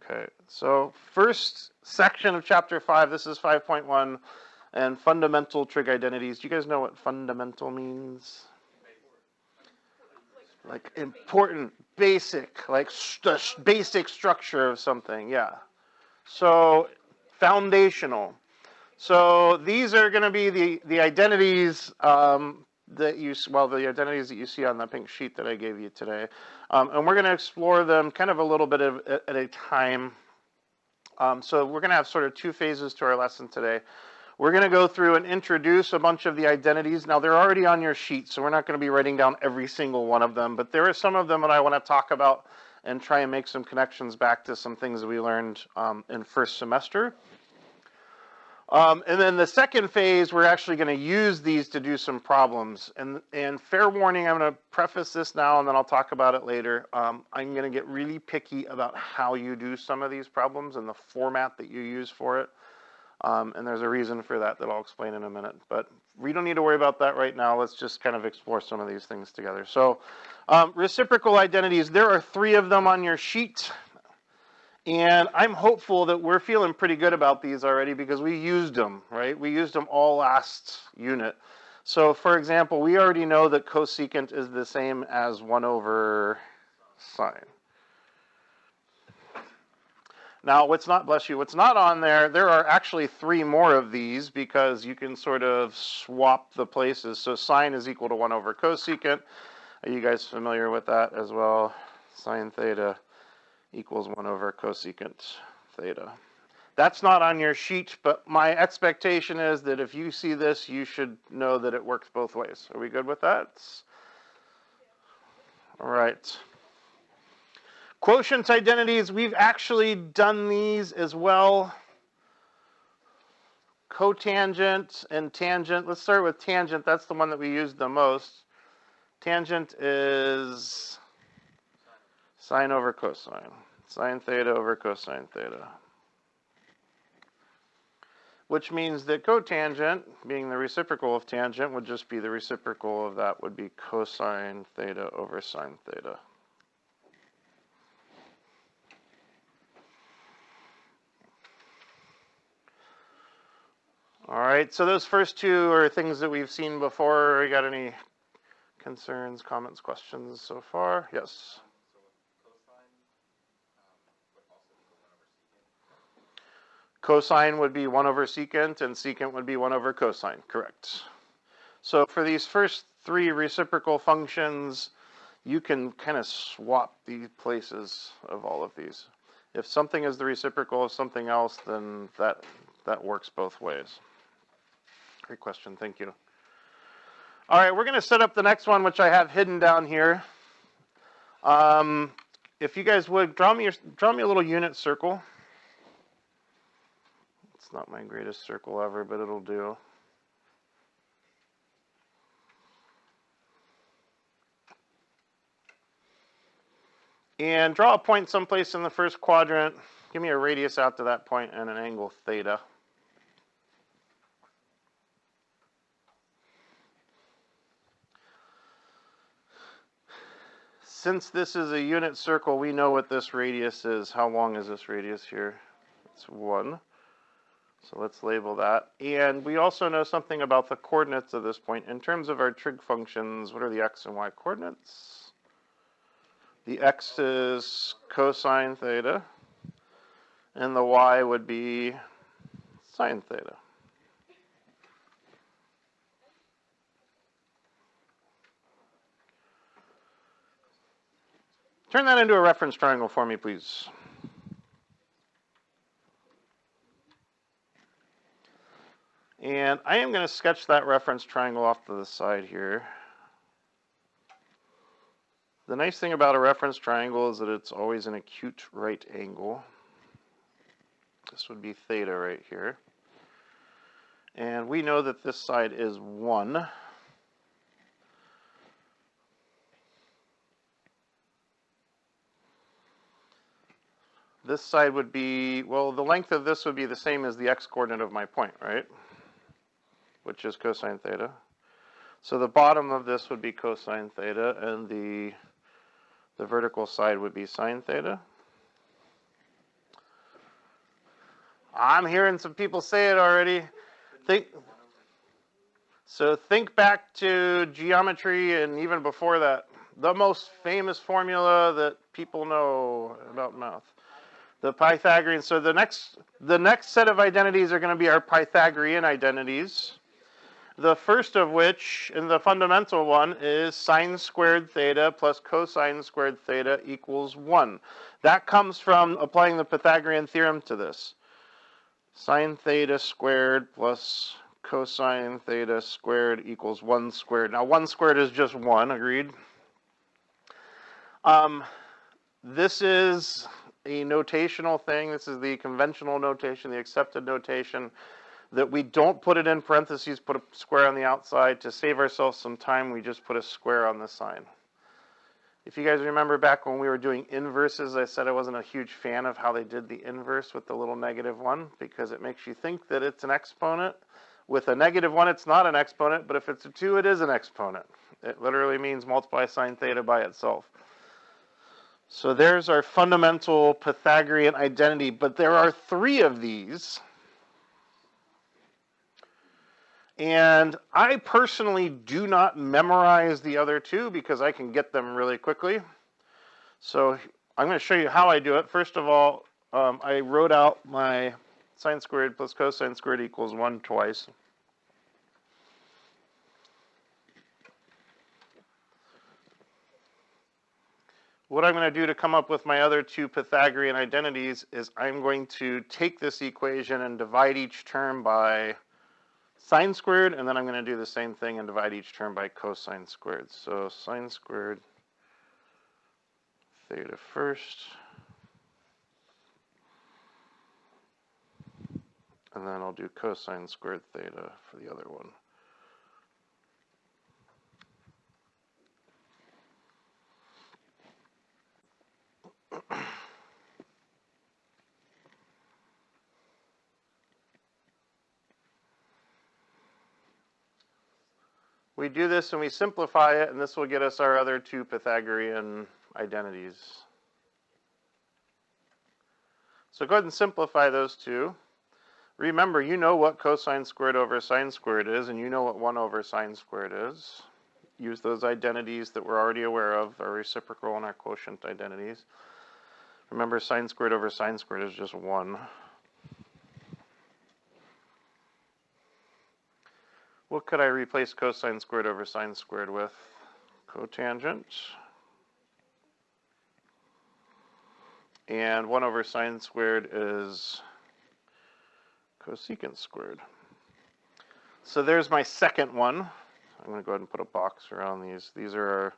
Okay, so first section of chapter 5, this is 5.1, and fundamental trig identities. Do you guys know what fundamental means? Like important, basic, like the basic structure of something, yeah. So foundational. So these are going to be the identities that the identities that you see on the pink sheet that I gave you today. And we're going to explore them kind of a little bit at a time. So we're going to have sort of two phases to our lesson today. We're going to go through and introduce a bunch of the identities. Now, they're already on your sheet, so we're not going to be writing down every single one of them, but there are some of them that I want to talk about and try and make some connections back to some things that we learned in first semester. And then the second phase, we're actually going to use these to do some problems. And fair warning, I'm going to preface this now and then I'll talk about it later. I'm going to get really picky about how you do some of these problems and the format that you use for it. And there's a reason for that I'll explain in a minute. But we don't need to worry about that right now. Let's just kind of explore some of these things together. So reciprocal identities, there are 3 of them on your sheet. And I'm hopeful that we're feeling pretty good about these already because we used them, right? We used them all last unit. So for example, we already know that cosecant is the same as 1 over sine. Now, what's not on there are actually 3 more of these because you can sort of swap the places. So sine is equal to 1 over cosecant. Are you guys familiar with that as well? Sine theta equals 1 over cosecant theta. That's not on your sheet, but my expectation is that if you see this, you should know that it works both ways. Are we good with that? All right. Quotient identities, we've actually done these as well. Cotangent and tangent. Let's start with tangent. That's the one that we used the most. Tangent is sine over cosine. Sine theta over cosine theta. Which means that cotangent, being the reciprocal of tangent, would just be the reciprocal of that would be cosine theta over sine theta. All right, so those first 2 are things that we've seen before. You got any concerns, comments, questions so far? Yes. Cosine would be 1 over secant, and secant would be 1 over cosine, correct. So for these first 3 reciprocal functions, you can kind of swap the places of all of these. If something is the reciprocal of something else, then that works both ways. Great question, thank you. All right, we're going to set up the next one, which I have hidden down here. If you guys would, draw me a little unit circle. It's not my greatest circle ever, but it'll do. And draw a point someplace in the first quadrant. Give me a radius out to that point and an angle theta. Since this is a unit circle, we know what this radius is. How long is this radius here? It's 1. So let's label that. And we also know something about the coordinates of this point. In terms of our trig functions, what are the x and y coordinates? The x is cosine theta, and the y would be sine theta. Turn that into a reference triangle for me, please. And I am going to sketch that reference triangle off to the side here. The nice thing about a reference triangle is that it's always an acute right angle. This would be theta right here. And we know that this side is 1. This side would be, well, the length of this would be the same as the x-coordinate of my point, right? Which is cosine theta. So the bottom of this would be cosine theta, and the vertical side would be sine theta. I'm hearing some people say it already. Think back to geometry and even before that. The most famous formula that people know about math. The Pythagorean. So the next set of identities are going to be our Pythagorean identities. The first of which, and the fundamental one, is sine squared theta plus cosine squared theta equals 1. That comes from applying the Pythagorean theorem to this. Sine theta squared plus cosine theta squared equals 1 squared. Now 1 squared is just 1, agreed? This is a notational thing. This is the conventional notation, the accepted notation, that we don't put it in parentheses, put a square on the outside. To save ourselves some time, we just put a square on the sign. If you guys remember back when we were doing inverses, I said I wasn't a huge fan of how they did the inverse with the little -1 because it makes you think that it's an exponent. With a -1, it's not an exponent, but if it's a 2, it is an exponent. It literally means multiply sine theta by itself. So there's our fundamental Pythagorean identity, but there are 3 of these. And I personally do not memorize the other 2 because I can get them really quickly. So I'm going to show you how I do it. First of all, I wrote out my sine squared plus cosine squared equals 1 twice. What I'm going to do to come up with my other 2 Pythagorean identities is I'm going to take this equation and divide each term by sine squared, and then I'm going to do the same thing and divide each term by cosine squared. So sine squared theta first, and then I'll do cosine squared theta for the other one. We do this and we simplify it, and this will get us our other 2 Pythagorean identities. So go ahead and simplify those 2. Remember, you know what cosine squared over sine squared is, and you know what 1 over sine squared is. Use those identities that we're already aware of, our reciprocal and our quotient identities. Remember, sine squared over sine squared is just 1. What could I replace cosine squared over sine squared with? Cotangent. And 1 over sine squared is cosecant squared. So there's my second one. I'm going to go ahead and put a box around these. These are our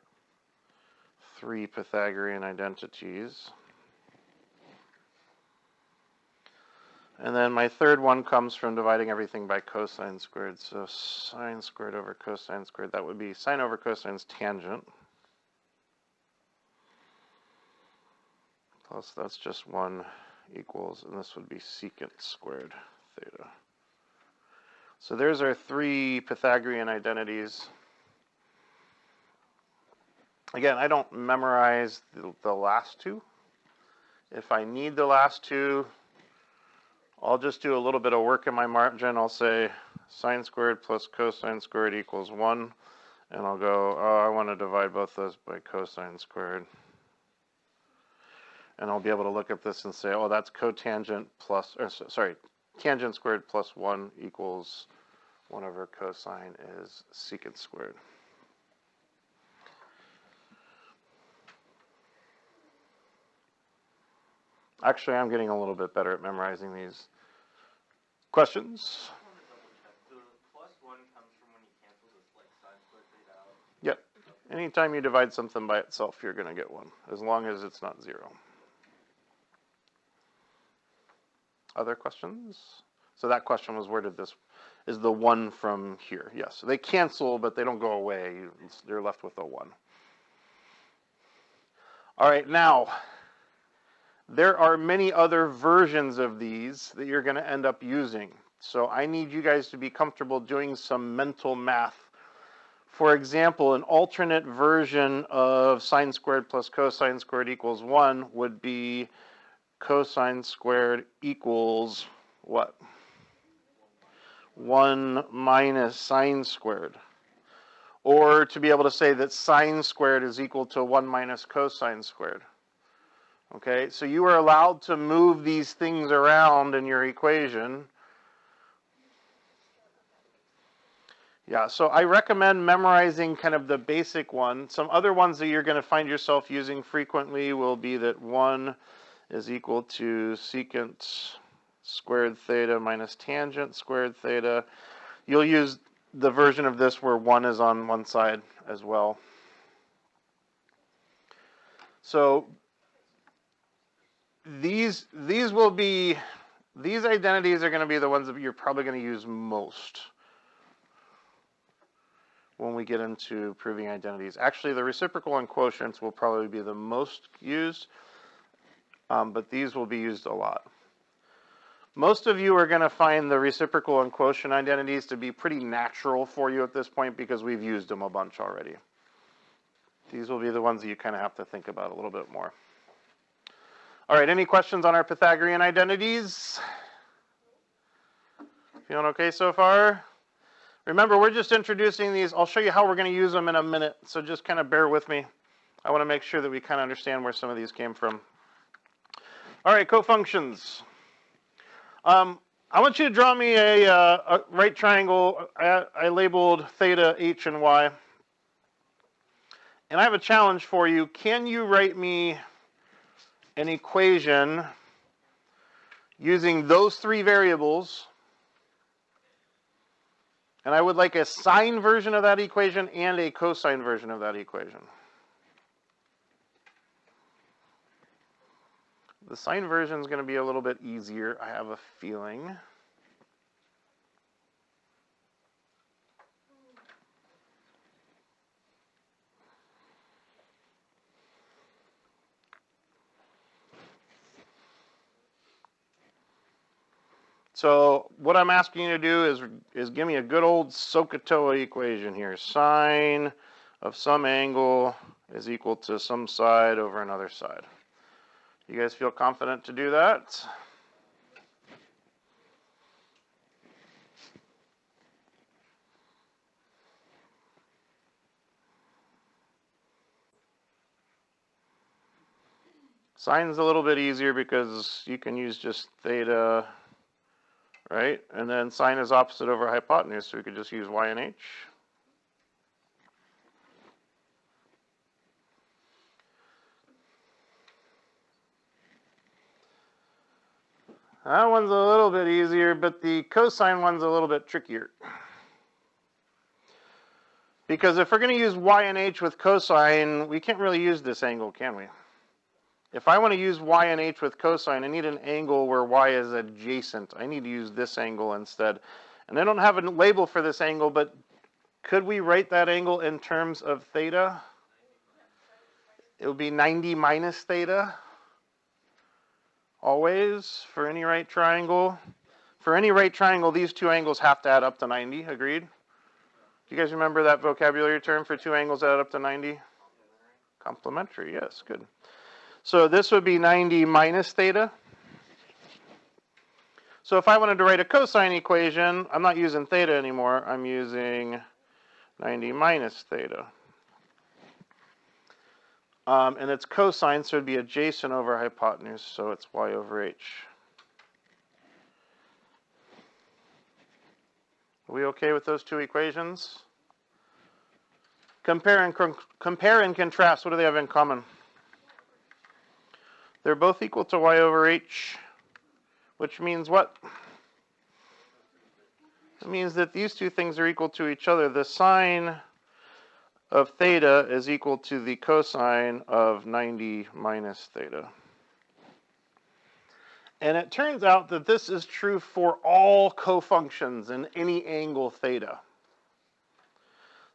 3 Pythagorean identities. And then my third one comes from dividing everything by cosine squared. So sine squared over cosine squared, that would be sine over cosine's tangent. Plus that's just 1 equals, and this would be secant squared theta. So there's our 3 Pythagorean identities. Again, I don't memorize the last 2. If I need the last 2, I'll just do a little bit of work in my margin. I'll say sine squared plus cosine squared equals 1. And I'll go, oh, I want to divide both those by cosine squared. And I'll be able to look at this and say, oh, that's cotangent plus, or sorry, tangent squared plus 1 equals 1 over cosine is secant squared. Actually, I'm getting a little bit better at memorizing these. Questions? The plus 1 comes from when you cancel this like sine squared theta out. Yep. Anytime you divide something by itself, you're going to get 1, as long as it's not 0. Other questions? So that question was, where did this, is the 1 from here? Yes. So they cancel, but they don't go away. You're left with a 1. All right, now, there are many other versions of these that you're going to end up using. So I need you guys to be comfortable doing some mental math. For example, an alternate version of sine squared plus cosine squared equals 1 would be cosine squared equals what? 1 minus sine squared. Or to be able to say that sine squared is equal to 1 minus cosine squared. Okay, so you are allowed to move these things around in your equation. Yeah, so I recommend memorizing kind of the basic one. Some other ones that you're going to find yourself using frequently will be that 1 is equal to secant squared theta minus tangent squared theta. You'll use the version of this where 1 is on one side as well. So these identities are going to be the ones that you're probably going to use most when we get into proving identities. Actually, the reciprocal and quotients will probably be the most used, but these will be used a lot. Most of you are going to find the reciprocal and quotient identities to be pretty natural for you at this point because we've used them a bunch already. These will be the ones that you kind of have to think about a little bit more. All right, any questions on our Pythagorean identities? Feeling okay so far? Remember, we're just introducing these. I'll show you how we're going to use them in a minute, so just kind of bear with me. I want to make sure that we kind of understand where some of these came from. All right, cofunctions. I want you to draw me a right triangle. I labeled theta, h, and y. And I have a challenge for you. Can you write me an equation using those three variables? And I would like a sine version of that equation and a cosine version of that equation. The sine version is going to be a little bit easier, I have a feeling. So what I'm asking you to do is give me a good old SOHCAHTOA equation here. Sine of some angle is equal to some side over another side. You guys feel confident to do that? Sine's a little bit easier because you can use just theta, right? And then sine is opposite over hypotenuse, so we could just use y and h. That one's a little bit easier, but the cosine one's a little bit trickier. Because if we're going to use y and h with cosine, we can't really use this angle, can we? If I want to use y and h with cosine, I need an angle where y is adjacent. I need to use this angle instead. And I don't have a label for this angle, but could we write that angle in terms of theta? It would be 90 minus theta. Always, for any right triangle. For any right triangle, these two angles have to add up to 90, agreed? Do you guys remember that vocabulary term for two angles that add up to 90? Complementary, yes, good. So this would be 90 minus theta. So if I wanted to write a cosine equation, I'm not using theta anymore, I'm using 90 minus theta. And it's cosine, so it'd be adjacent over hypotenuse, so it's y over h. Are we okay with those two equations? Compare and contrast, what do they have in common? They're both equal to y over h, which means what? It means that these two things are equal to each other. The sine of theta is equal to the cosine of 90 minus theta. And it turns out that this is true for all cofunctions in any angle theta.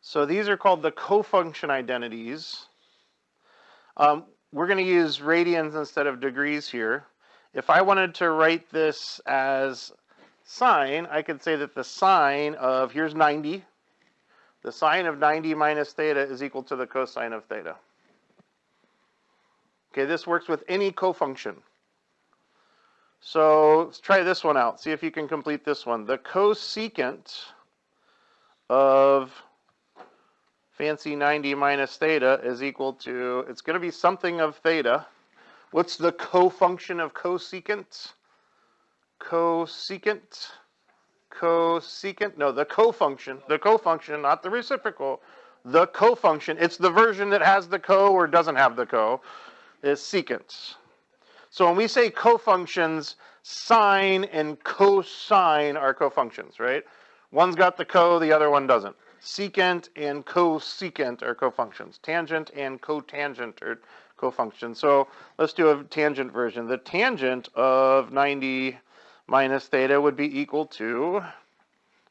So these are called the cofunction identities. We're going to use radians instead of degrees here. If I wanted to write this as sine, I could say that the sine of, here's 90, the sine of 90 minus theta is equal to the cosine of theta. Okay, this works with any cofunction. So let's try this one out. See if you can complete this one. The cosecant of fancy 90 minus theta is equal to, it's going to be something of theta. What's the cofunction of cosecant? Cosecant? Cosecant? No, the cofunction, not the reciprocal. The cofunction, it's the version that has the co or doesn't have the co, is secant. So when we say cofunctions, sine and cosine are cofunctions, right? One's got the co, the other one doesn't. Secant and cosecant are cofunctions. Tangent and cotangent are cofunctions. So let's do a tangent version. The tangent of 90 minus theta would be equal to,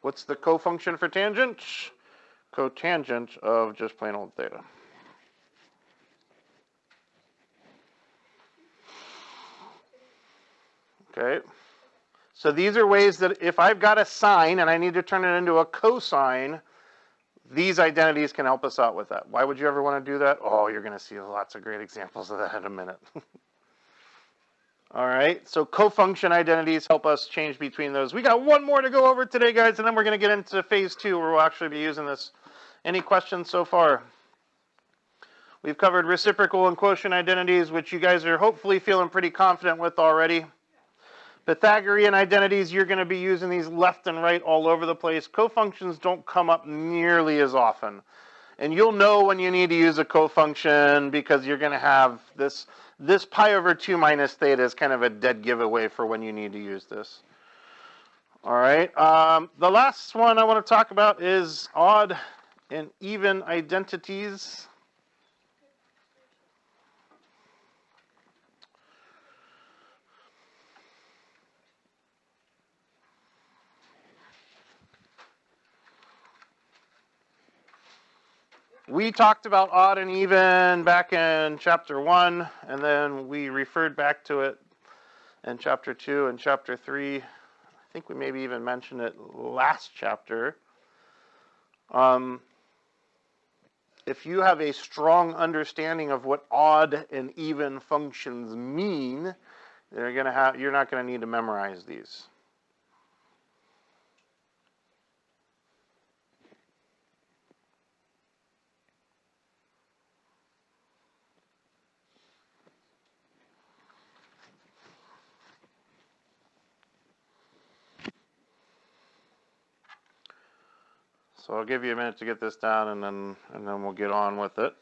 what's the cofunction for tangent? Cotangent of just plain old theta. Okay. So these are ways that if I've got a sine and I need to turn it into a cosine, these identities can help us out with that. Why would you ever want to do that? Oh, you're going to see lots of great examples of that in a minute. All right, so cofunction identities help us change between those. We got one more to go over today, guys, and then we're going to get into phase 2 where we'll actually be using this. Any questions so far? We've covered reciprocal and quotient identities, which you guys are hopefully feeling pretty confident with already. Pythagorean identities, you're going to be using these left and right all over the place. Cofunctions don't come up nearly as often. And you'll know when you need to use a cofunction because you're going to have this pi over 2 minus theta is kind of a dead giveaway for when you need to use this. All right. The last one I want to talk about is odd and even identities. We talked about odd and even back in chapter 1, and then we referred back to it in chapter 2 and chapter 3. I think we maybe even mentioned it last chapter. If you have a strong understanding of what odd and even functions mean, you're not going to need to memorize these. So I'll give you a minute to get this down, and then we'll get on with it.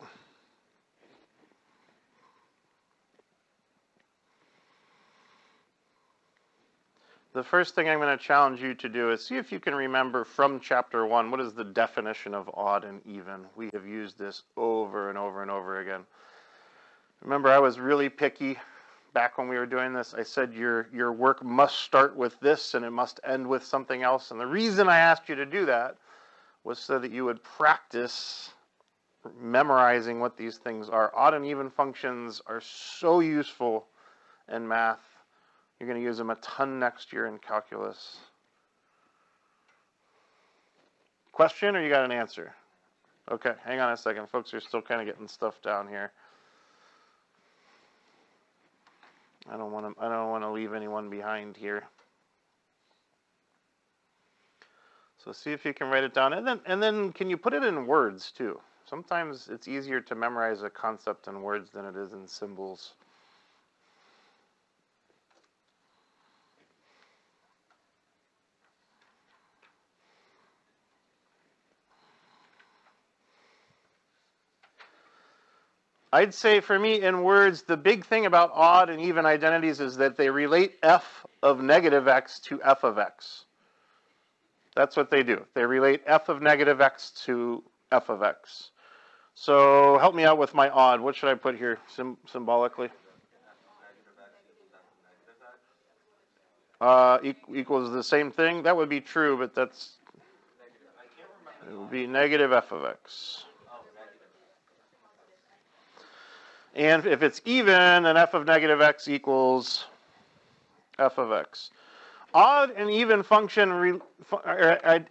The first thing I'm going to challenge you to do is see if you can remember from chapter 1, what is the definition of odd and even? We have used this over and over and over again. Remember, I was really picky back when we were doing this. I said your work must start with this and it must end with something else. And the reason I asked you to do that was so that you would practice memorizing what these things are. Odd and even functions are so useful in math. You're going to use them a ton next year in calculus. Question, or you got an answer? Okay, hang on a second. Folks are still kind of getting stuff down here. I don't want to leave anyone behind here. So see if you can write it down, and then can you put it in words too? Sometimes it's easier to memorize a concept in words than it is in symbols. I'd say for me in words, the big thing about odd and even identities is that they relate f of negative x to f of x. That's what they do. They relate f of negative x to f of x. So help me out with my odd. What should I put here symbolically? Equals the same thing. That would be true, but that's, it would be negative f of x. And if it's even, then f of negative x equals f of x. Odd and even function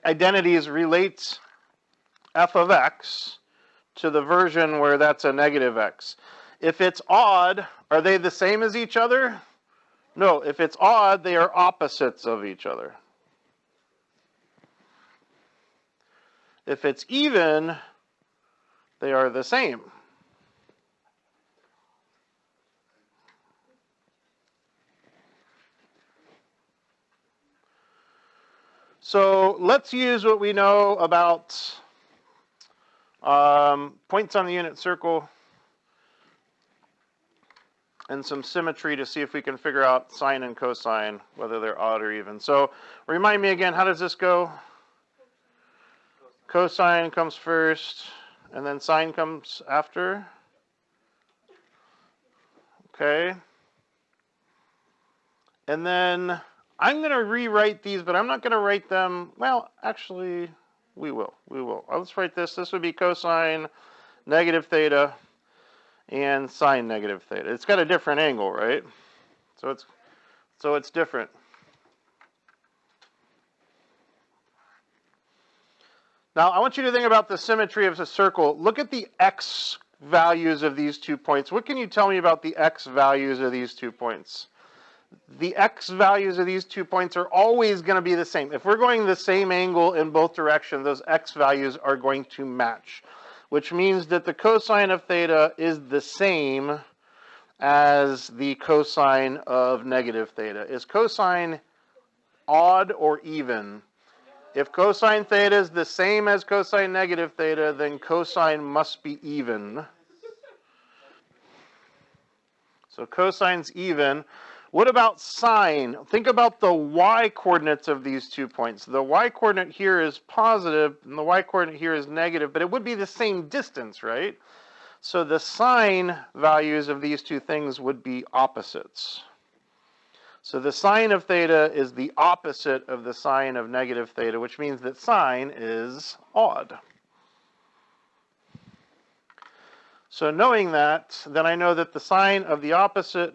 identities relate f of x to the version where that's a negative x. If it's odd, are they the same as each other? No, if it's odd, they are opposites of each other. If it's even, they are the same. So let's use what we know about points on the unit circle and some symmetry to see if we can figure out sine and cosine, whether they're odd or even. So remind me again, how does this go? Cosine comes first, and then sine comes after. Okay. And then I'm going to rewrite these, but I'm not going to write them. Well, actually, we will. Let's write this. This would be cosine negative theta and sine negative theta. It's got a different angle, right? So it's different. Now, I want you to think about the symmetry of the circle. Look at the x values of these 2 points. What can you tell me about the x values of these 2 points? The x values of these 2 points are always going to be the same. If we're going the same angle in both directions, those x values are going to match, which means that the cosine of theta is the same as the cosine of negative theta. Is cosine odd or even? If cosine theta is the same as cosine negative theta, then cosine must be even. So cosine's even. What about sine? Think about the y-coordinates of these 2 points. The y-coordinate here is positive, and the y-coordinate here is negative, but it would be the same distance, right? So the sine values of these two things would be opposites. So the sine of theta is the opposite of the sine of negative theta, which means that sine is odd. So knowing that, then I know that the sine of the opposite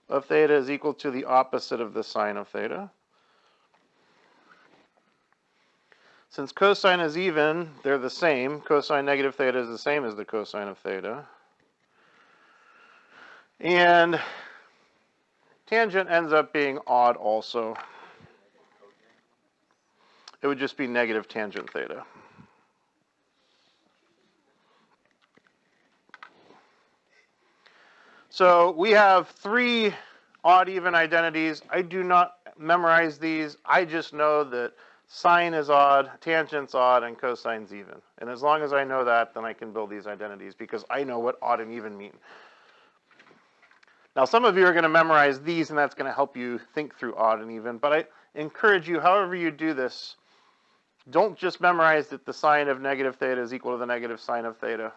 of theta is equal to the opposite of the sine of theta. Since cosine is even, they're the same. Cosine negative theta is the same as the cosine of theta. And tangent ends up being odd also. It would just be negative tangent theta. So we have 3 odd-even identities. I do not memorize these. I just know that sine is odd, tangent's odd, and cosine's even. And as long as I know that, then I can build these identities because I know what odd and even mean. Now, some of you are going to memorize these, and that's going to help you think through odd and even. But I encourage you, however you do this, don't just memorize that the sine of negative theta is equal to the negative sine of theta.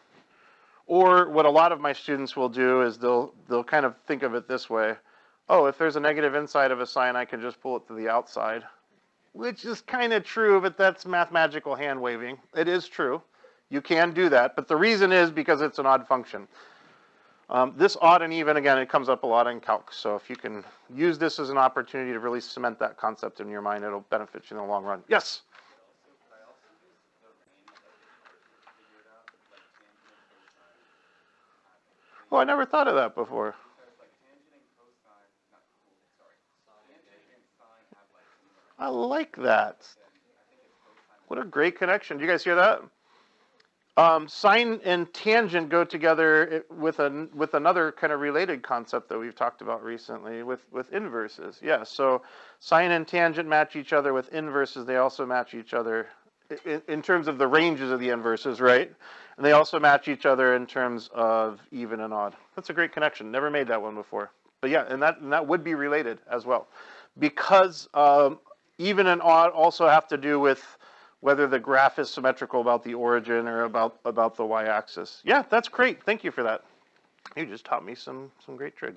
Or what a lot of my students will do is they'll kind of think of it this way. Oh, if there's a negative inside of a sine, I can just pull it to the outside. Which is kind of true, but that's mathematical hand waving. It is true. You can do that. But the reason is because it's an odd function. This odd and even, again, it comes up a lot in calc. So if you can use this as an opportunity to really cement that concept in your mind, it'll benefit you in the long run. Yes? Oh, I never thought of that before. I like that. What a great connection. Do you guys hear that? Sine and tangent go together with another kind of related concept that we've talked about recently with inverses. Yeah, so sine and tangent match each other with inverses. They also match each other in terms of the ranges of the inverses, right? And they also match each other in terms of even and odd. That's a great connection. Never made that one before. But yeah, and that would be related as well. Because even and odd also have to do with whether the graph is symmetrical about the origin or about the y-axis. Yeah, that's great. Thank you for that. You just taught me some great trig.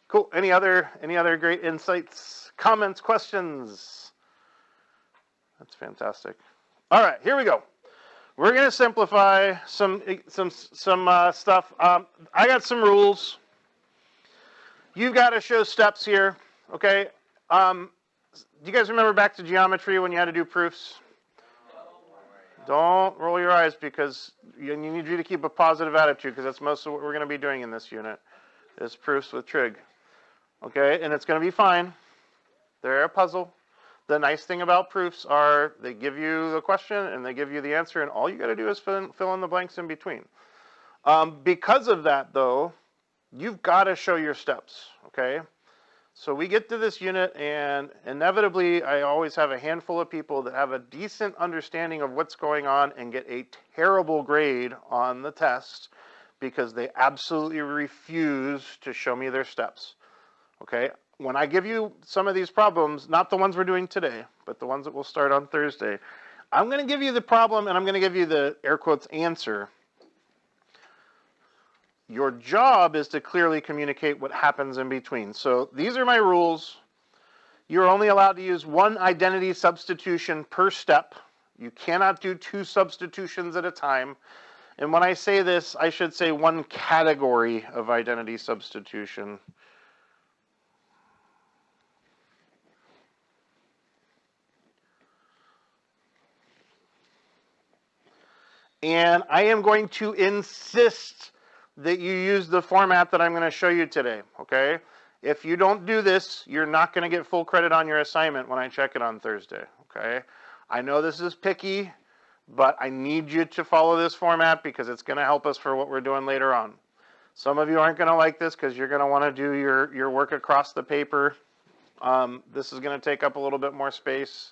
Cool. Any other great insights, comments, questions? That's fantastic. All right, here we go. We're going to simplify some stuff. I got some rules. You've got to show steps here. Okay. Do you guys remember back to geometry when you had to do proofs? Don't roll your eyes because you need you to keep a positive attitude because that's most of what we're going to be doing in this unit is proofs with trig. Okay, and it's going to be fine. They're a puzzle. The nice thing about proofs are they give you the question and they give you the answer, and all you got to do is fill in the blanks in between. Because of that, though, you've got to show your steps, okay? So we get to this unit, and inevitably, I always have a handful of people that have a decent understanding of what's going on and get a terrible grade on the test because they absolutely refuse to show me their steps, okay? When I give you some of these problems, not the ones we're doing today, but the ones that we'll start on Thursday, I'm going to give you the problem, and I'm going to give you the air quotes answer. Your job is to clearly communicate what happens in between. So these are my rules. You're only allowed to use one identity substitution per step. You cannot do 2 substitutions at a time. And when I say this, I should say one category of identity substitution. And I am going to insist that you use the format that I'm going to show you today, okay? If you don't do this, you're not going to get full credit on your assignment when I check it on Thursday, okay? I know this is picky, but I need you to follow this format because it's going to help us for what we're doing later on. Some of you aren't going to like this because you're going to want to do your work across the paper. This is going to take up a little bit more space.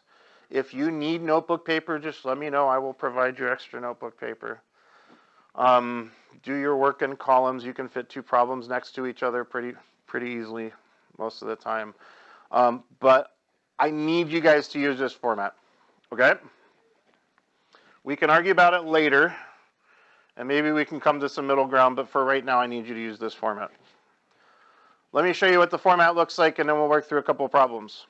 If you need notebook paper, just let me know. I will provide you extra notebook paper. Do your work in columns. You can fit 2 problems next to each other pretty easily most of the time. But I need you guys to use this format, okay? We can argue about it later, and maybe we can come to some middle ground, but for right now, I need you to use this format. Let me show you what the format looks like, and then we'll work through a couple of problems.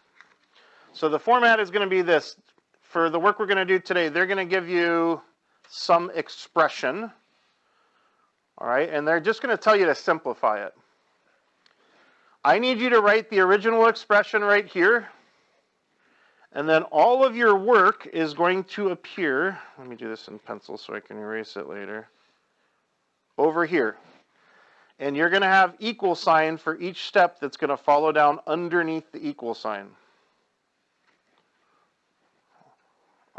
So the format is going to be this. For the work we're going to do today, they're going to give you some expression, all right, and they're just going to tell you to simplify it. I need you to write the original expression right here, and then all of your work is going to appear, let me do this in pencil so I can erase it later, over here. And you're going to have equal sign for each step that's going to follow down underneath the equal sign.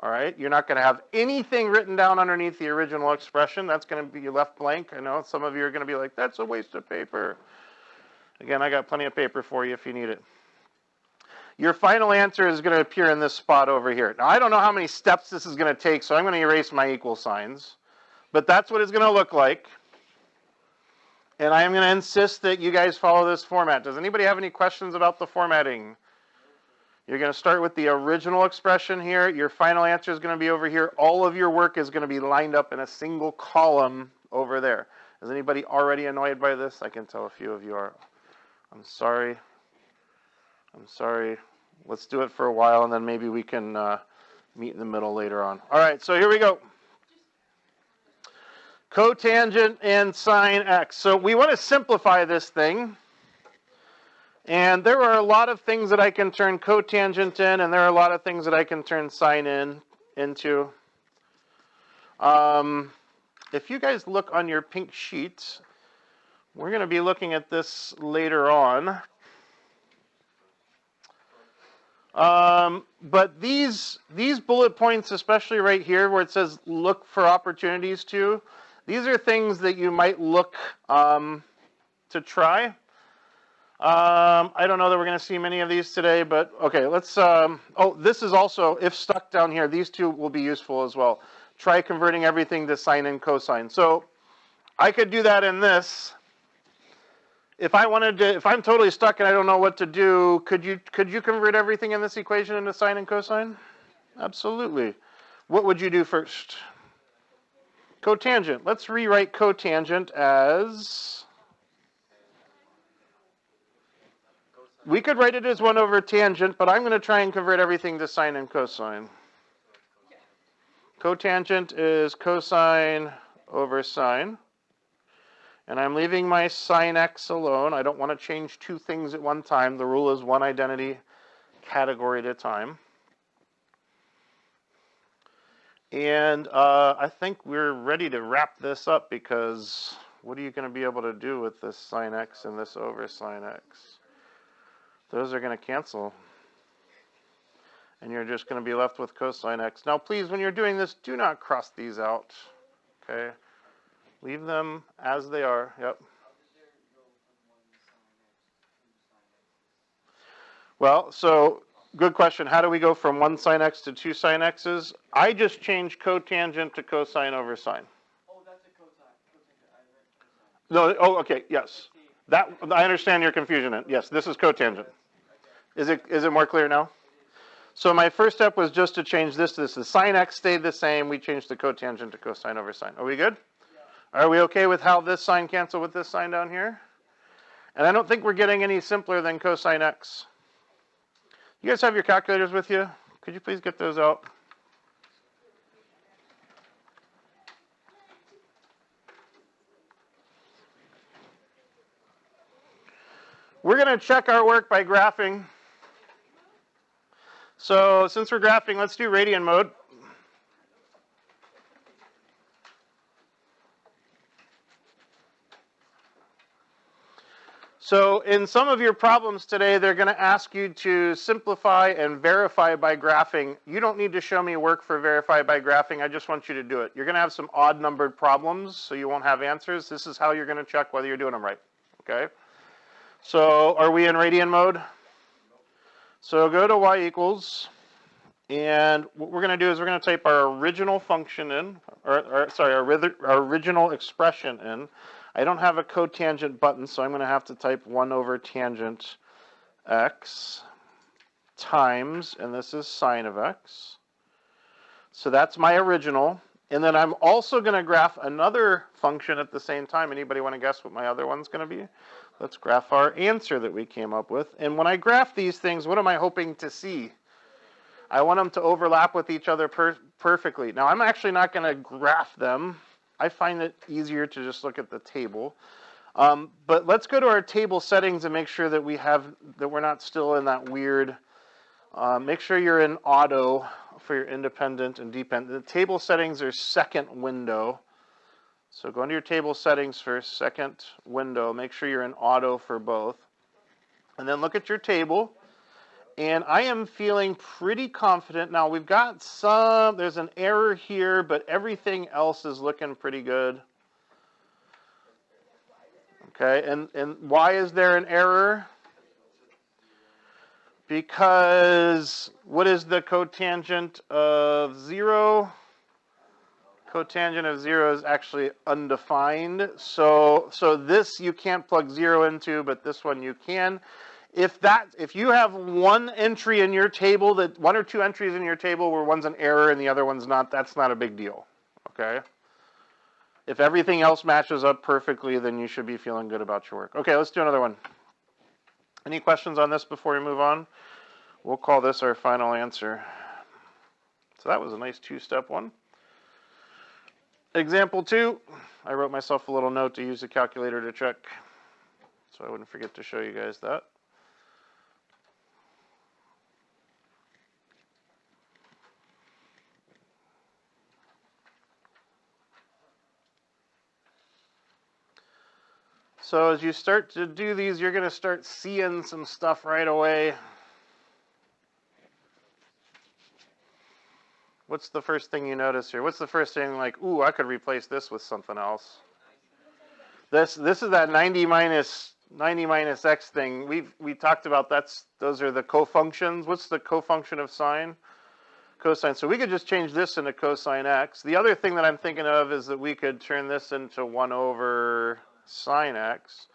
All right, you're not going to have anything written down underneath the original expression. That's going to be left blank. I know some of you are going to be like, that's a waste of paper. Again, I got plenty of paper for you if you need it. Your final answer is going to appear in this spot over here. Now, I don't know how many steps this is going to take, so I'm going to erase my equal signs. But that's what it's going to look like. And I am going to insist that you guys follow this format. Does anybody have any questions about the formatting? You're going to start with the original expression here. Your final answer is going to be over here. All of your work is going to be lined up in a single column over there. Is anybody already annoyed by this? I can tell a few of you are. I'm sorry. Let's do it for a while, and then maybe we can meet in the middle later on. All right, so here we go. Cotangent and sine x. So we want to simplify this thing. And there are a lot of things that I can turn cotangent in, and there are a lot of things that I can turn sine into. If you guys look on your pink sheets, we're going to be looking at this later on. But these bullet points, especially right here where it says look for opportunities to, these are things that you might look to try. I don't know that we're going to see many of these today, but okay, let's, this is also, if stuck down here, these 2 will be useful as well. Try converting everything to sine and cosine. So I could do that in this. If I wanted to, if I'm totally stuck and I don't know what to do, could you convert everything in this equation into sine and cosine? Absolutely. What would you do first? Cotangent. Let's rewrite cotangent as, we could write it as 1 over tangent, but I'm going to try and convert everything to sine and cosine. Cotangent is cosine over sine. And I'm leaving my sine x alone. I don't want to change 2 things at one time. The rule is 1 identity category at a time. And I think we're ready to wrap this up because what are you going to be able to do with this sine x and this over sine x? Those are going to cancel. And you're just going to be left with cosine x. Now, please, when you're doing this, do not cross these out. Okay? Leave them as they are. Yep. Well, so good question. How do we go from 1 sine x to 2 sine x's? I just changed cotangent to cosine over sine. Oh, that's a cosine. I read cosine. No, oh, okay, yes. That I understand your confusion. Yes, this is cotangent. Is it more clear now? So my first step was just to change this to this. The sine x stayed the same. We changed the cotangent to cosine over sine. Are we good? Yeah. Are we okay with how this sign cancel with this sign down here? And I don't think we're getting any simpler than cosine x. You guys have your calculators with you? Could you please get those out? We're going to check our work by graphing. So since we're graphing, let's do radian mode. So in some of your problems today, they're going to ask you to simplify and verify by graphing. You don't need to show me work for verify by graphing. I just want you to do it. You're going to have some odd numbered problems, so you won't have answers. This is how you're going to check whether you're doing them right. Okay? So are we in radian mode? So go to y equals, and what we're going to do is we're going to type our original function in, our original expression in. I don't have a cotangent button, so I'm going to have to type 1 over tangent x times, and this is sine of x. So that's my original. And then I'm also going to graph another function at the same time. Anybody want to guess what my other one's going to be? Let's graph our answer that we came up with. And when I graph these things, what am I hoping to see? I want them to overlap with each other perfectly. Now, I'm actually not going to graph them. I find it easier to just look at the table. But let's go to our table settings and make sure that we're not still in that weird. Make sure you're in auto for your independent and dependent. The table settings are second window. So go into your table settings for second window. Make sure you're in auto for both. And then look at your table. And I am feeling pretty confident. Now we've got there's an error here, but everything else is looking pretty good. Okay, and why is there an error? Because what is the cotangent of 0? Cotangent of 0 is actually undefined. So this you can't plug 0 into, but this one you can. If you have one entry in your table, one or two entries in your table where one's an error and the other one's not, that's not a big deal. Okay? If everything else matches up perfectly, then you should be feeling good about your work. Okay, let's do another one. Any questions on this before we move on? We'll call this our final answer. So that was a nice two-step one. Example 2, I wrote myself a little note to use the calculator to check, so I wouldn't forget to show you guys that. So as you start to do these, you're going to start seeing some stuff right away. What's the first thing you notice here? What's the first thing like, ooh, I could replace this with something else? This is that 90 minus x thing. We talked about those are the cofunctions. What's the cofunction of sine? Cosine. So we could just change this into cosine x. The other thing that I'm thinking of is that we could turn this into 1 over sine x.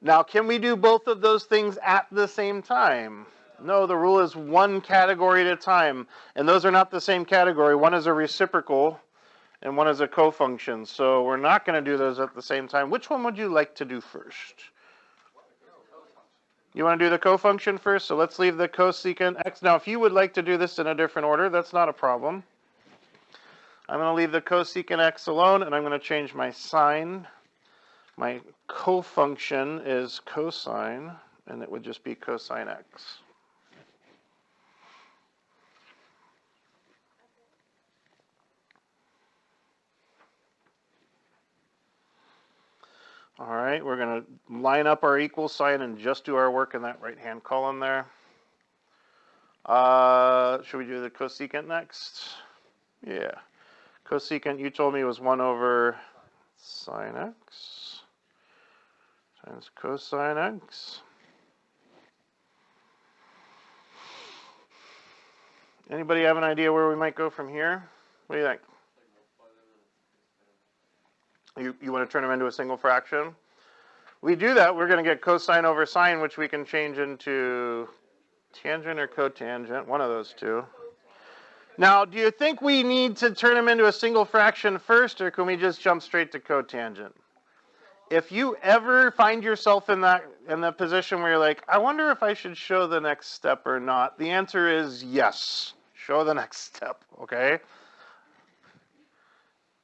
Now, can we do both of those things at the same time? No, the rule is one category at a time, and those are not the same category. One is a reciprocal, and one is a cofunction. So we're not going to do those at the same time. Which one would you like to do first? You want to do the cofunction first? So let's leave the cosecant x. Now, if you would like to do this in a different order, that's not a problem. I'm going to leave the cosecant x alone, and I'm going to change my sine. My cofunction is cosine, and it would just be cosine x. All right, we're going to line up our equal sign and just do our work in that right-hand column there. Should we do the cosecant next? Yeah. Cosecant, you told me, was 1 over sine x times cosine x. Anybody have an idea where we might go from here? What do you think? You want to turn them into a single fraction? We do that, we're going to get cosine over sine, which we can change into tangent or cotangent, one of those two. Now, do you think we need to turn them into a single fraction first, or can we just jump straight to cotangent? If you ever find yourself in the position where you're like, I wonder if I should show the next step or not, the answer is yes. Show the next step, okay?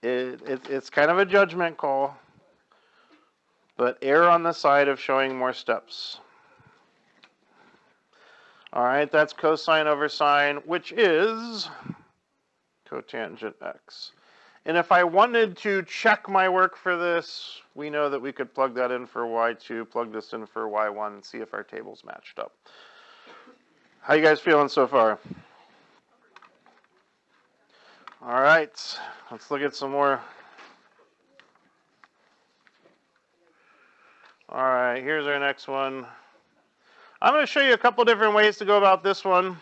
It's kind of a judgment call, but err on the side of showing more steps. All right, that's cosine over sine, which is cotangent x. And if I wanted to check my work for this, we know that we could plug that in for y2, plug this in for y1, and see if our table's matched up. How you guys feeling so far? All right, let's look at some more. All right, here's our next one. I'm going to show you a couple different ways to go about this one.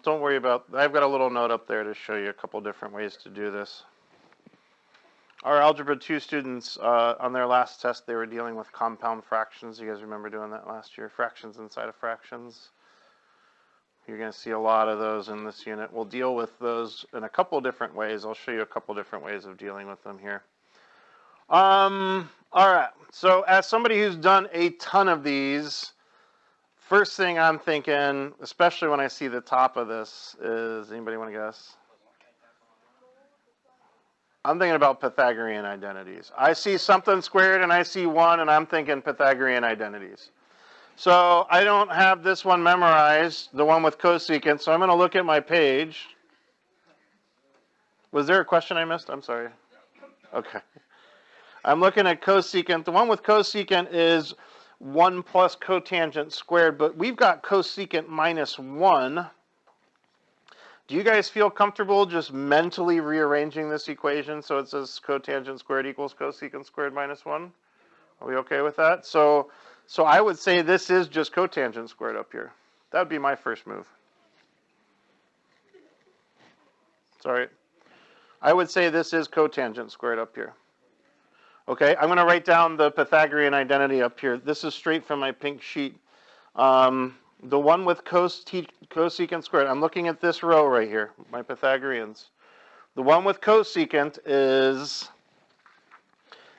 Don't worry about, I've got a little note up there to show you a couple different ways to do this. Our Algebra 2 students, on their last test, they were dealing with compound fractions. You guys remember doing that last year? Fractions inside of fractions. You're going to see a lot of those in this unit. We'll deal with those in a couple different ways. I'll show you a couple different ways of dealing with them here. All right, so as somebody who's done a ton of these, first thing I'm thinking, especially when I see the top of this, is, anybody want to guess? I'm thinking about Pythagorean identities. I see something squared and I see 1 and I'm thinking Pythagorean identities. So I don't have this one memorized, the one with cosecant, so I'm going to look at my page. Was there a question I missed? I'm sorry. Okay. I'm looking at cosecant. The one with cosecant is 1 plus cotangent squared, but we've got cosecant minus 1. Do you guys feel comfortable just mentally rearranging this equation so it says cotangent squared equals cosecant squared minus 1? Are we okay with that? So I would say this is just cotangent squared up here. That would be my first move. Sorry. I would say this is cotangent squared up here. Okay, I'm going to write down the Pythagorean identity up here. This is straight from my pink sheet. The one with cosecant squared, I'm looking at this row right here, my Pythagoreans. The one with cosecant is,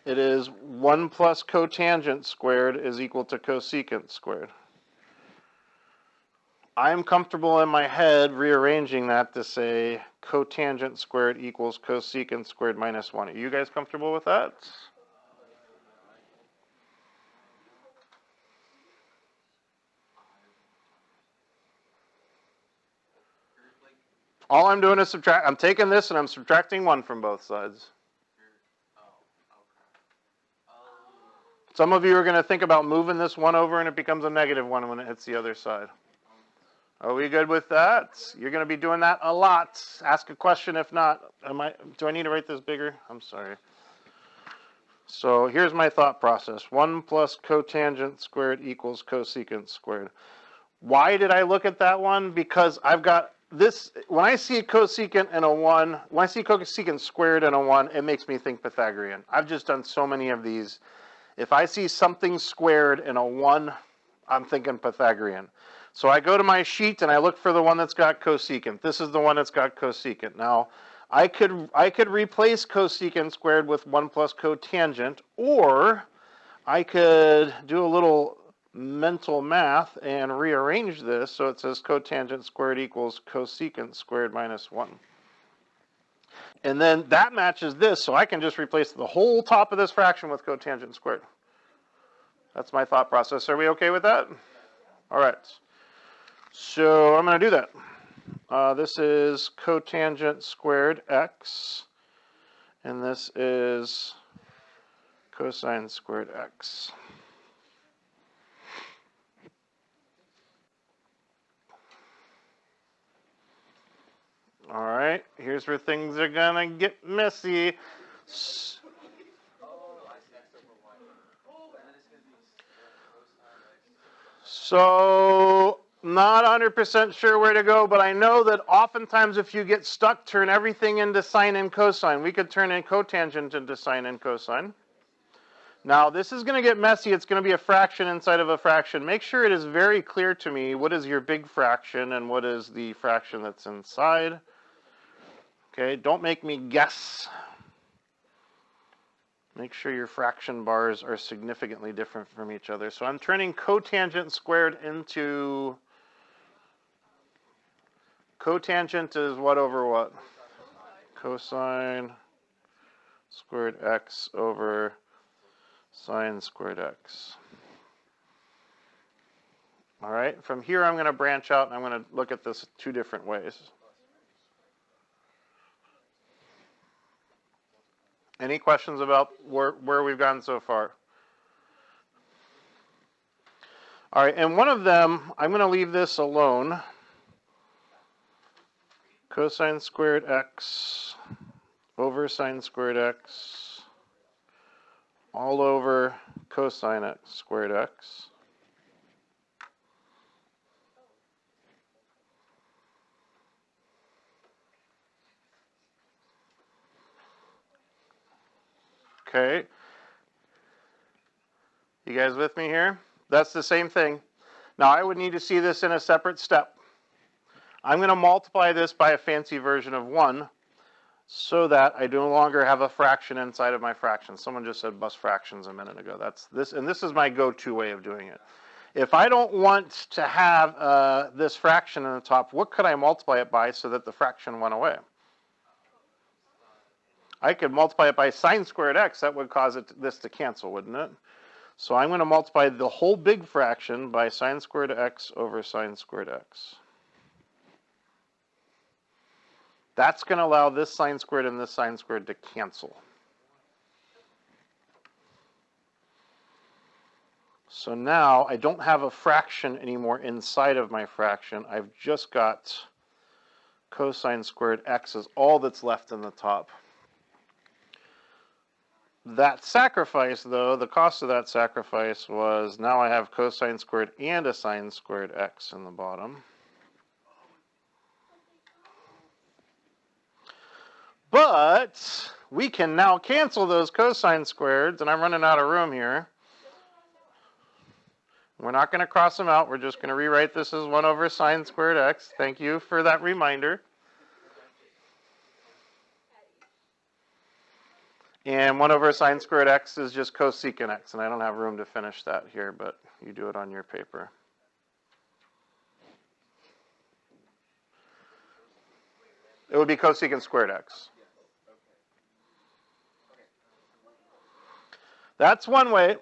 it is 1 plus cotangent squared is equal to cosecant squared. I'm comfortable in my head rearranging that to say cotangent squared equals cosecant squared minus 1. Are you guys comfortable with that? All I'm doing is subtract. I'm taking this and I'm subtracting 1 from both sides. Some of you are going to think about moving this 1 over and it becomes a -1 when it hits the other side. Are we good with that? You're going to be doing that a lot. Ask a question if not. Do I need to write this bigger? I'm sorry. So here's my thought process. 1 plus cotangent squared equals cosecant squared. Why did I look at that one? Because I've got this, when I see cosecant and a 1, when I see cosecant squared and a 1, it makes me think Pythagorean. I've just done so many of these. If I see something squared and a 1, I'm thinking Pythagorean. So I go to my sheet and I look for the one that's got cosecant. This is the one that's got cosecant. Now, I could replace cosecant squared with 1 plus cotangent, or I could do a little mental math and rearrange this so it says cotangent squared equals cosecant squared minus 1. And then that matches this, so I can just replace the whole top of this fraction with cotangent squared. That's my thought process. Are we okay with that? All right. So I'm going to do that. This is cotangent squared x, and this is cosine squared x. All right, here's where things are gonna get messy. So, not 100% sure where to go, but I know that oftentimes if you get stuck, turn everything into sine and cosine. We could turn in cotangent into sine and cosine. Now, this is going to get messy. It's going to be a fraction inside of a fraction. Make sure it is very clear to me what is your big fraction and what is the fraction that's inside. Okay, don't make me guess. Make sure your fraction bars are significantly different from each other. So I'm turning cotangent squared into... Cotangent is what over what? Cosine squared x over sine squared x. All right, from here I'm going to branch out and I'm going to look at this two different ways. Any questions about where we've gone so far? All right, and one of them, I'm going to leave this alone. Cosine squared x over sine squared x all over cosine x squared x. Okay. You guys with me here? That's the same thing. Now I would need to see this in a separate step. I'm going to multiply this by a fancy version of 1 so that I no longer have a fraction inside of my fraction. Someone just said bus fractions a minute ago. That's this, and this is my go-to way of doing it. If I don't want to have this fraction in the top, what could I multiply it by so that the fraction went away? I could multiply it by sine squared x. That would cause this to cancel, wouldn't it? So I'm going to multiply the whole big fraction by sine squared x over sine squared x. That's going to allow this sine squared and this sine squared to cancel. So now I don't have a fraction anymore inside of my fraction. I've just got cosine squared x is all that's left in the top. That sacrifice, though, the cost of that sacrifice was now I have cosine squared and a sine squared x in the bottom. But we can now cancel those cosine squareds, and I'm running out of room here. We're not going to cross them out. We're just going to rewrite this as 1 over sine squared x. Thank you for that reminder. And 1 over sine squared x is just cosecant x, and I don't have room to finish that here, but you do it on your paper. It would be cosecant squared x. That's one way.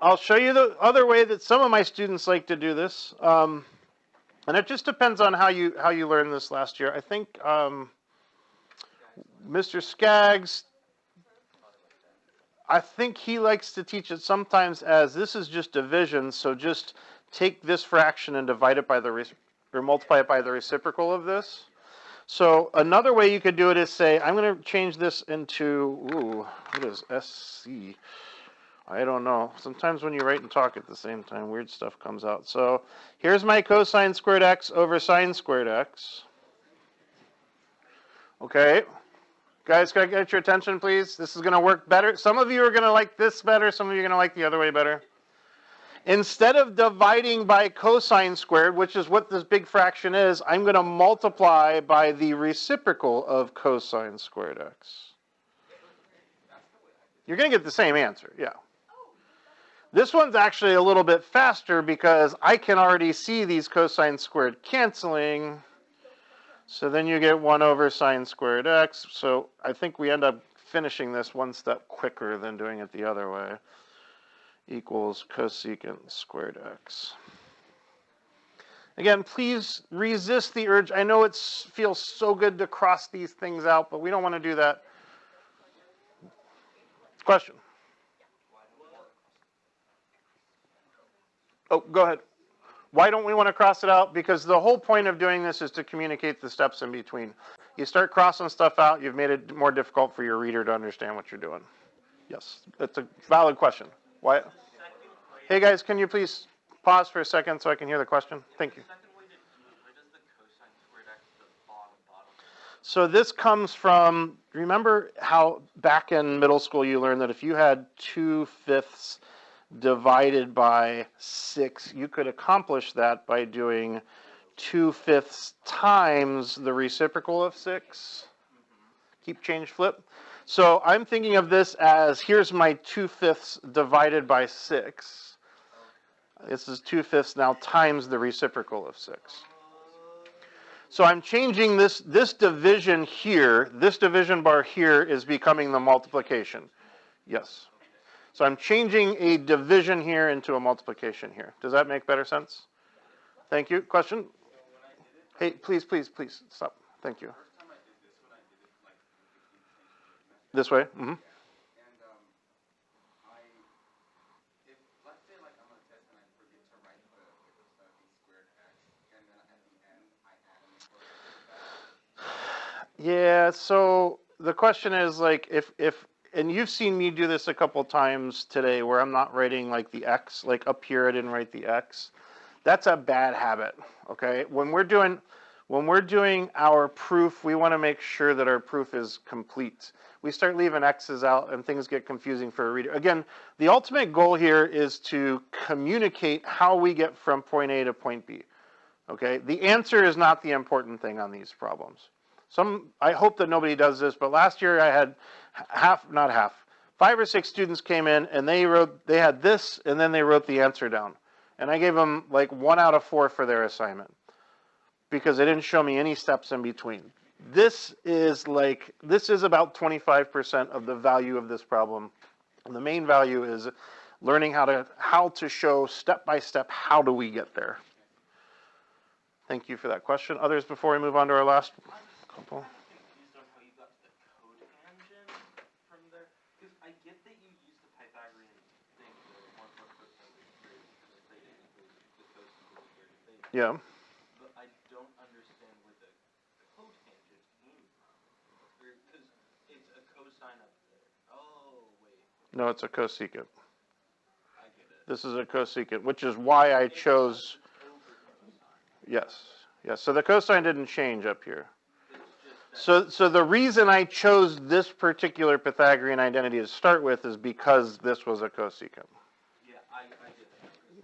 I'll show you the other way that some of my students like to do this. And it just depends on how you learned this last year. I think Mr. Skaggs, I think he likes to teach it sometimes as this is just division, so just take this fraction and divide it by the, or multiply it by the reciprocal of this. So another way you could do it is say, I'm going to change this into, what is SC? I don't know. Sometimes when you write and talk at the same time, weird stuff comes out. So here's my cosine squared x over sine squared x. Okay. Guys, can I get your attention, please? This is going to work better. Some of you are going to like this better. Some of you are going to like the other way better. Instead of dividing by cosine squared, which is what this big fraction is, I'm going to multiply by the reciprocal of cosine squared x. You're going to get the same answer, yeah. This one's actually a little bit faster because I can already see these cosine squared canceling. So then you get 1 over sine squared x. So I think we end up finishing this one step quicker than doing it the other way. Equals cosecant squared x. Again, please resist the urge. I know it feels so good to cross these things out, but we don't want to do that. Question? Oh, go ahead. Why don't we want to cross it out? Because the whole point of doing this is to communicate the steps in between. You start crossing stuff out, you've made it more difficult for your reader to understand what you're doing. Yes, that's a valid question. Why? Hey guys, can you please pause for a second so I can hear the question? Thank you. So this comes from, remember how back in middle school you learned that if you had 2/5 divided by 6, you could accomplish that by doing 2/5 times the reciprocal of 6. Keep, change, flip. So I'm thinking of this as, here's my 2/5 divided by 6. This is 2/5 now times the reciprocal of 6. So I'm changing this division here. This division bar here is becoming the multiplication. Yes. So I'm changing a division here into a multiplication here. Does that make better sense? Thank you. Question? Hey, please stop. Thank you. This way? Mm-hmm. Yeah, so the question is like if and you've seen me do this a couple times today where I'm not writing like the x, like up here I didn't write the x. That's a bad habit, okay? When we're doing our proof, we want to make sure that our proof is complete. We start leaving x's out and things get confusing for a reader. Again, the ultimate goal here is to communicate how we get from point A to point B. Okay? The answer is not the important thing on these problems. I hope that nobody does this, but last year I had 5 or 6 students came in and they had this and then they wrote the answer down. And I gave them like 1 out of 4 for their assignment because they didn't show me any steps in between. This is about 25% of the value of this problem. And the main value is learning how to show step by step how do we get there. Thank you for that question. Others before we move on to our last couple? Yeah. But I don't understand where the cotangent came from. Because it's a cosine up there. Oh, wait. No, it's a cosecant. I get it. This is a cosecant, which is why I chose. Yes. Yes. So the cosine didn't change up here. So the reason I chose this particular Pythagorean identity to start with is because this was a cosecant. Yeah, I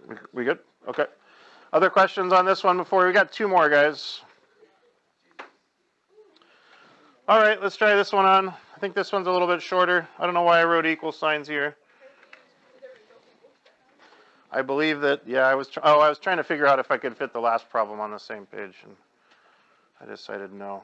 get it. We good? Okay. Other questions on this one before? We got 2 more, guys. All right, let's try this one on. I think this one's a little bit shorter. I don't know why I wrote equal signs here. I believe that, yeah, I was trying to figure out if I could fit the last problem on the same page, and I decided no.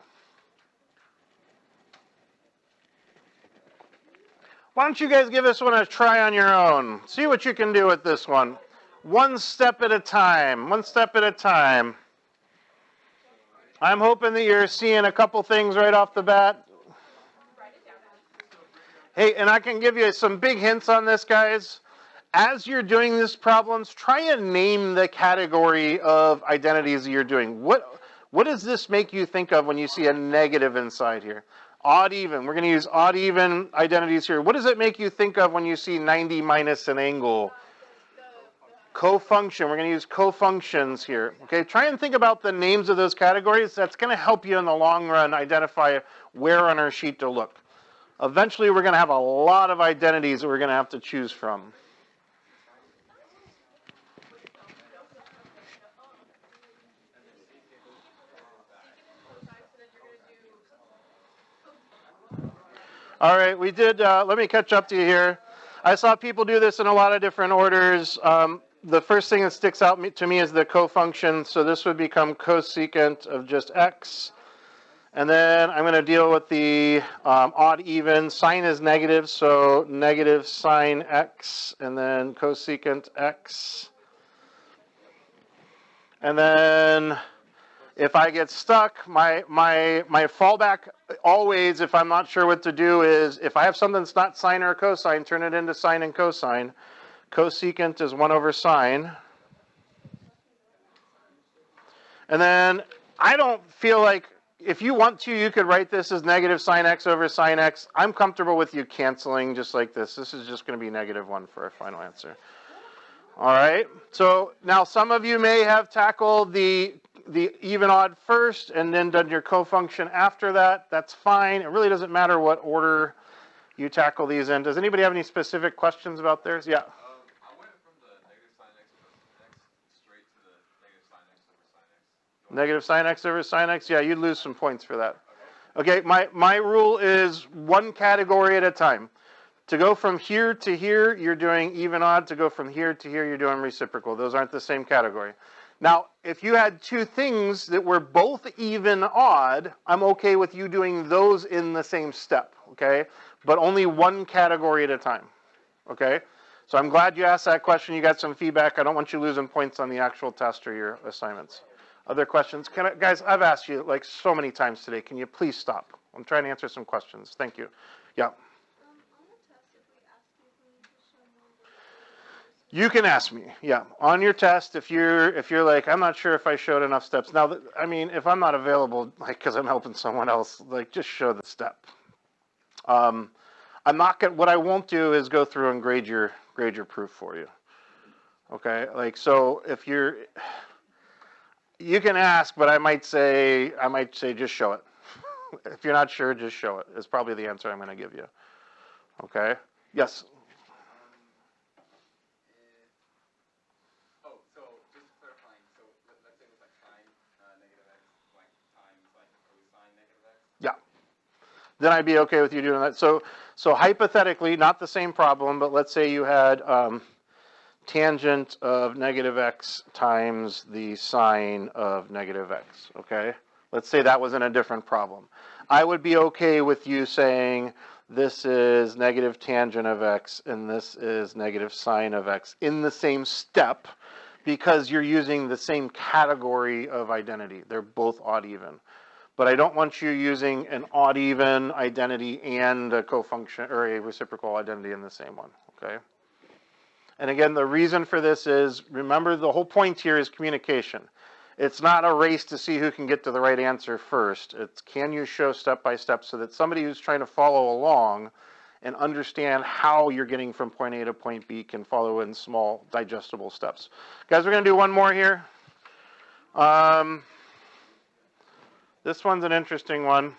Why don't you guys give this one a try on your own? See what you can do with this one. One step at a time. One step at a time. I'm hoping that you're seeing a couple things right off the bat. Hey, and I can give you some big hints on this, guys. As you're doing these problems, try and name the category of identities you're doing. What does this make you think of when you see a negative inside here? Odd even. We're going to use odd even identities here. What does it make you think of when you see 90 minus an angle? Cofunction. We're going to use cofunctions here. Okay, try and think about the names of those categories. That's going to help you in the long run identify where on our sheet to look. Eventually, we're going to have a lot of identities that we're going to have to choose from. All right, we did, let me catch up to you here. I saw people do this in a lot of different orders. The first thing that sticks out to me is the cofunction. So this would become cosecant of just x. And then I'm going to deal with the odd even. Sine is negative, so negative sine x, and then cosecant x. And then if I get stuck, my fallback always, if I'm not sure what to do, is if I have something that's not sine or cosine, turn it into sine and cosine. Cosecant is 1 over sine. And then I don't feel like, if you want to, you could write this as negative sine x over sine x. I'm comfortable with you canceling just like this. This is just going to be -1 for our final answer. All right. So now some of you may have tackled the even odd first and then done your cofunction after that. That's fine. It really doesn't matter what order you tackle these in. Does anybody have any specific questions about theirs? Yeah. I went from the negative sine x over x straight to the negative sine x over sine x. Negative sine x over sine x? Yeah, you'd lose some points for that. Okay, my rule is one category at a time. To go from here to here, you're doing even odd. To go from here to here, you're doing reciprocal. Those aren't the same category. Now, if you had two things that were both even odd, I'm okay with you doing those in the same step, okay? But only one category at a time, okay? So I'm glad you asked that question. You got some feedback. I don't want you losing points on the actual test or your assignments. Other questions? Guys, I've asked you like so many times today. Can you please stop? I'm trying to answer some questions. Thank you. Yeah. You can ask me, yeah. On your test, if you're like, I'm not sure if I showed enough steps. Now, I mean, if I'm not available, like, because I'm helping someone else, like, just show the step. I'm not gonna. What I won't do is go through and grade your proof for you. Okay, like, so if you can ask, but I might say just show it. If you're not sure, just show it. Is probably the answer I'm going to give you. Okay. Yes. Yeah. Then I'd be okay with you doing that. So hypothetically, not the same problem, but let's say you had tangent of negative x times the sine of negative x, okay? Let's say that was in a different problem. I would be okay with you saying this is negative tangent of x and this is negative sine of x in the same step because you're using the same category of identity. They're both odd even. But I don't want you using an odd even identity and a cofunction or a reciprocal identity in the same one, okay? And again, the reason for this is, remember, the whole point here is communication. It's not a race to see who can get to the right answer first. It's can you show step by step so that somebody who's trying to follow along and understand how you're getting from point A to point B can follow in small digestible steps. Guys, we're going to do one more here. This one's an interesting one.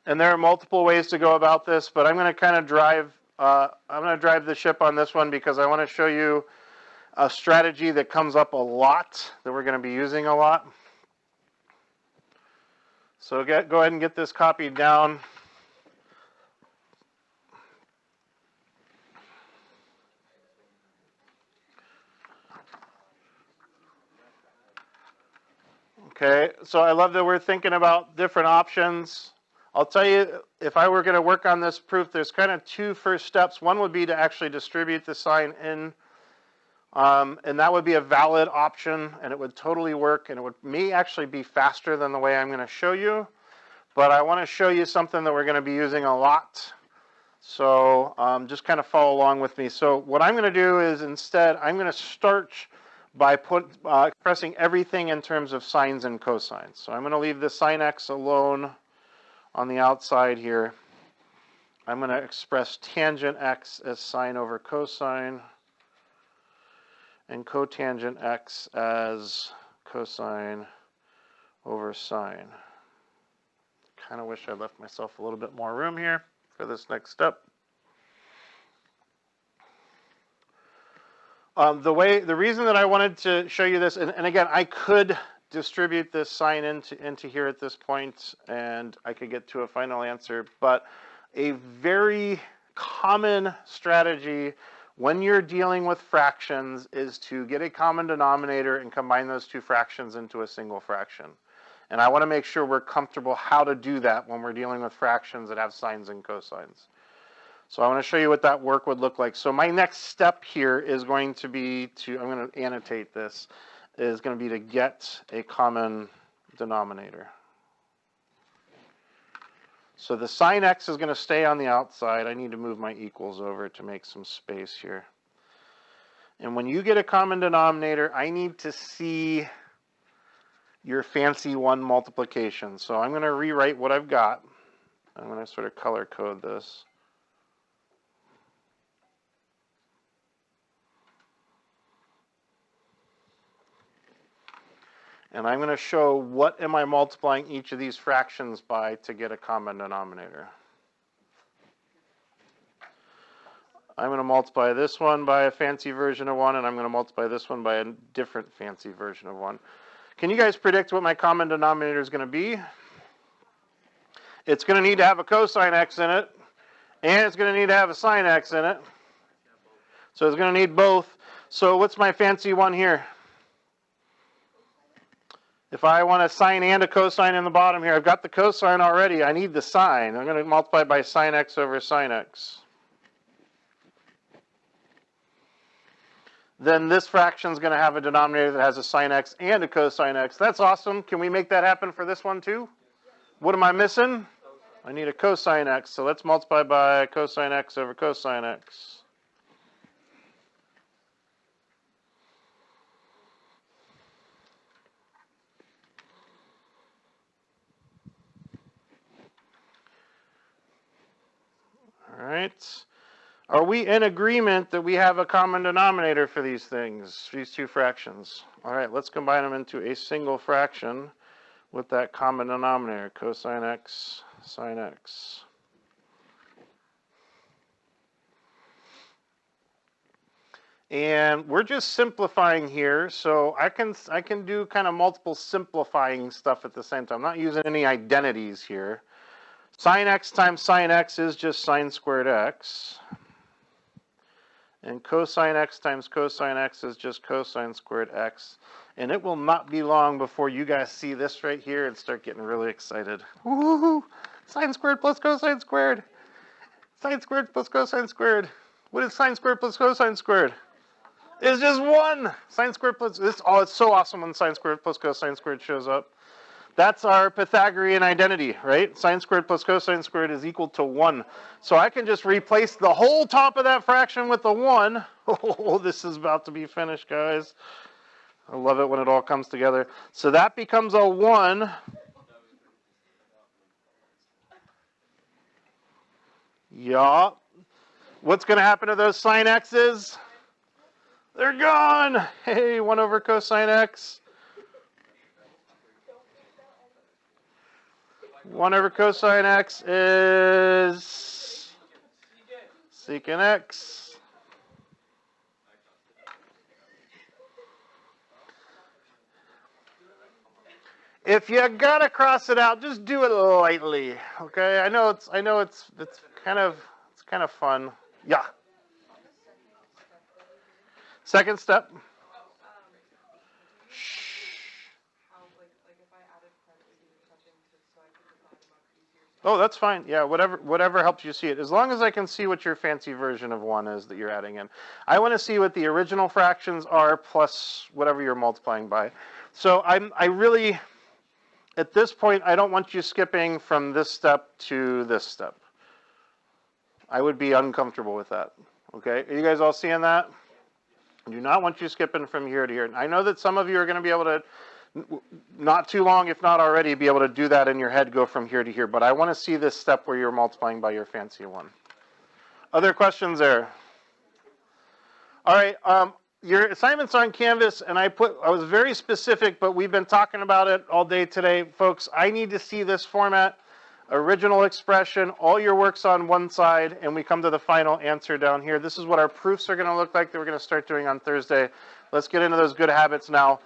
And there are multiple ways to go about this, but I'm going to kind of drive the ship on this one because I want to show you a strategy that comes up a lot, that we're going to be using a lot. So go ahead and get this copied down. Okay, so I love that we're thinking about different options. I'll tell you, if I were going to work on this proof, there's kind of two first steps. One would be to actually distribute the sign in, and that would be a valid option, and it would totally work, and it may actually be faster than the way I'm going to show you, but I want to show you something that we're going to be using a lot, so just kind of follow along with me. So what I'm going to do is instead, I'm going to start by expressing everything in terms of sines and cosines. So I'm going to leave the sine x alone on the outside here. I'm going to express tangent x as sine over cosine and cotangent x as cosine over sine. Kind of wish I left myself a little bit more room here for this next step. The reason that I wanted to show you this, and again, I could distribute this sign into here at this point, and I could get to a final answer, but a very common strategy when you're dealing with fractions is to get a common denominator and combine those two fractions into a single fraction. And I want to make sure we're comfortable how to do that when we're dealing with fractions that have sines and cosines. So I want to show you what that work would look like. So my next step here is going to be to, I'm going to annotate this, is going to be to get a common denominator. So the sine x is going to stay on the outside. I need to move my equals over to make some space here. And when you get a common denominator, I need to see your fancy one multiplication. So I'm going to rewrite what I've got. I'm going to sort of color code this. And I'm going to show what am I multiplying each of these fractions by to get a common denominator. I'm going to multiply this one by a fancy version of 1, and I'm going to multiply this one by a different fancy version of 1. Can you guys predict what my common denominator is going to be? It's going to need to have a cosine x in it, and it's going to need to have a sine x in it. So it's going to need both. So what's my fancy one here? If I want a sine and a cosine in the bottom here, I've got the cosine already. I need the sine. I'm going to multiply by sine x over sine x. Then this fraction is going to have a denominator that has a sine x and a cosine x. That's awesome. Can we make that happen for this one too? What am I missing? I need a cosine x. So let's multiply by cosine x over cosine x. All right. Are we in agreement that we have a common denominator for these things, these two fractions? All right, let's combine them into a single fraction with that common denominator, cosine x, sine x. And we're just simplifying here, so I can do kind of multiple simplifying stuff at the same time. I'm not using any identities here. Sine x times sine x is just sine squared x. And cosine x times cosine x is just cosine squared x. And it will not be long before you guys see this right here and start getting really excited. Woohoo! Sine squared plus cosine squared. Sine squared plus cosine squared. What is sine squared plus cosine squared? It's just 1. Sine squared plus, oh, it's so awesome when sine squared plus cosine squared shows up. That's our Pythagorean identity, right? Sine squared plus cosine squared is equal to 1. So I can just replace the whole top of that fraction with a 1. Oh, this is about to be finished, guys. I love it when it all comes together. So that becomes a 1. Yeah. What's going to happen to those sine x's? They're gone. Hey, 1 over cosine x. 1 over cosine x is secant x. If you gotta cross it out, just do it lightly. Okay? I know it's kind of fun. Yeah. Second step. Oh, that's fine. Yeah, whatever helps you see it. As long as I can see what your fancy version of 1 is that you're adding in. I want to see what the original fractions are plus whatever you're multiplying by. So I really, at this point, I don't want you skipping from this step to this step. I would be uncomfortable with that. Okay, are you guys all seeing that? I do not want you skipping from here to here. I know that some of you are going to be able to, not too long, if not already, be able to do that in your head, go from here to here. But I want to see this step where you're multiplying by your fancy 1. Other questions there? All right, your assignment's on Canvas, and I was very specific, but we've been talking about it all day today. Folks, I need to see this format, original expression, all your work's on one side, and we come to the final answer down here. This is what our proofs are going to look like that we're going to start doing on Thursday. Let's get into those good habits now.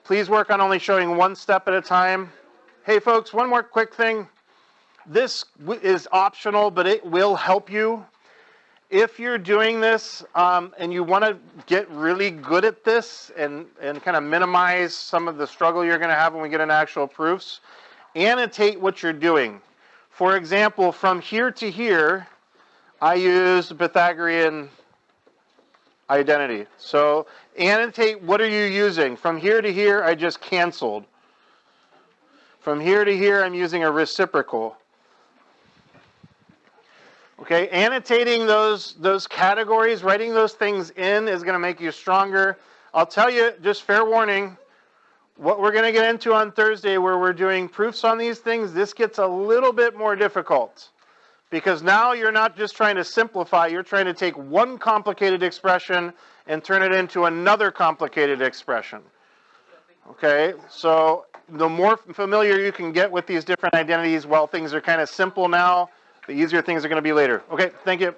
Please work on only showing one step at a time. Hey, folks, one more quick thing. This is optional, but it will help you. if you're doing this and you want to get really good at this and kind of minimize some of the struggle you're going to have when we get into actual proofs, annotate what you're doing. For example, from here to here, I use the Pythagorean identity. So annotate, what are you using? From here to here, I just canceled. From here to here, I'm using a reciprocal. Okay, annotating those categories, writing those things in is going to make you stronger. I'll tell you, just fair warning, what we're going to get into on Thursday where we're doing proofs on these things, this gets a little bit more difficult. Because now you're not just trying to simplify, you're trying to take one complicated expression and turn it into another complicated expression. Okay, so the more familiar you can get with these different identities while things are kind of simple now, the easier things are going to be later. Okay, thank you.